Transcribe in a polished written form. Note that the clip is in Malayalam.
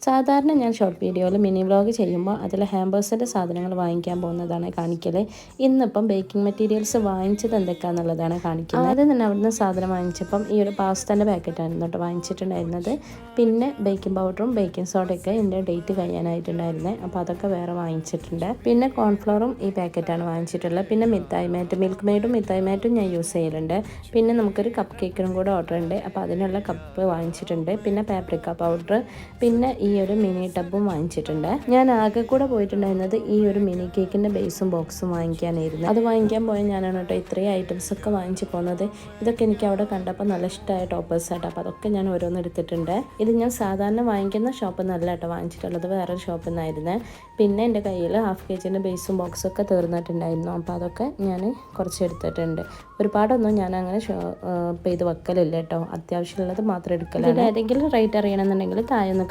സാധാരണ ഞാൻ ഷോർട്ട് വീഡിയോയിൽ മിനി വ്ളോഗ് ചെയ്യുമ്പോൾ അതിൽ ഹാമ്പേഴ്സിൻ്റെ സാധനങ്ങൾ വാങ്ങിക്കാൻ പോകുന്നതാണ് കാണിക്കൽ. ഇന്നിപ്പം ബേക്കിംഗ് മെറ്റീരിയൽസ് വാങ്ങിച്ചത് എന്തൊക്കെയാണെന്നുള്ളതാണ് കാണിക്കുന്നത്. ആദ്യം തന്നെ അവിടുന്ന് സാധനം വാങ്ങിച്ചപ്പം ഈ ഒരു പാസ്തൻ്റെ പാക്കറ്റായിരുന്നു കേട്ടോ വാങ്ങിച്ചിട്ടുണ്ടായിരുന്നത്. പിന്നെ ബേക്കിംഗ് പൗഡറും ബേക്കിംഗ് സോഡയൊക്കെ എൻ്റെ ഡേറ്റ് കഴിയാനായിട്ടുണ്ടായിരുന്നത്, അപ്പോൾ അതൊക്കെ വേറെ വാങ്ങിച്ചിട്ടുണ്ട്. പിന്നെ കോൺഫ്ലോറും ഈ പാക്കറ്റാണ് വാങ്ങിച്ചിട്ടുള്ളത്. പിന്നെ മിഠായി മാറ്റ്, മിൽക്ക് മെയ്ഡും മിഠായി മാറ്റും ഞാൻ യൂസ് ചെയ്യലുണ്ട്. പിന്നെ നമുക്കൊരു കപ്പ് കേക്കിനും കൂടെ ഓർഡർ ഉണ്ട്, അപ്പോൾ അതിനുള്ള കപ്പ് വാങ്ങിച്ചിട്ടുണ്ട്. പിന്നെ പാപ്രിക്ക പൗഡർ, പിന്നെ ഈ ഒരു മിനി ടബും വാങ്ങിച്ചിട്ടുണ്ട്. ഞാൻ ആകെ കൂടെ പോയിട്ടുണ്ടായിരുന്നത് ഈ ഒരു മിനി കേക്കിൻ്റെ ബേസും ബോക്സും വാങ്ങിക്കാനായിരുന്നു. അത് വാങ്ങിക്കാൻ പോയ ഞാനാണ് കേട്ടോ ഇത്രയും ഐറ്റംസ് ഒക്കെ വാങ്ങിച്ചു പോകുന്നത്. ഇതൊക്കെ എനിക്ക് അവിടെ കണ്ടപ്പോൾ നല്ല ഇഷ്ടമായ ടോപ്പേഴ്സായിട്ട്, അപ്പോൾ അതൊക്കെ ഞാൻ ഓരോന്ന് എടുത്തിട്ടുണ്ട്. ഇത് ഞാൻ സാധാരണ വാങ്ങിക്കുന്ന ഷോപ്പിൽ നിന്നല്ല കേട്ടോ വാങ്ങിച്ചിട്ടുള്ളത്, വേറൊരു ഷോപ്പിൽ നിന്നായിരുന്നു. പിന്നെ എൻ്റെ കയ്യിൽ ഹാഫ് കേജിൻ്റെ ബേസും ബോക്സും ഒക്കെ തീർന്നിട്ടുണ്ടായിരുന്നു, അപ്പോൾ അതൊക്കെ ഞാൻ കുറച്ച് എടുത്തിട്ടുണ്ട്. ഒരുപാടൊന്നും ഞാൻ അങ്ങനെ ചെയ്ത് വെക്കലില്ല കേട്ടോ, അത്യാവശ്യമുള്ളത് മാത്രം എടുക്കലാണ്. ഏതെങ്കിലും റേറ്റ് അറിയണമെന്നുണ്ടെങ്കിൽ താഴെ ഒന്ന്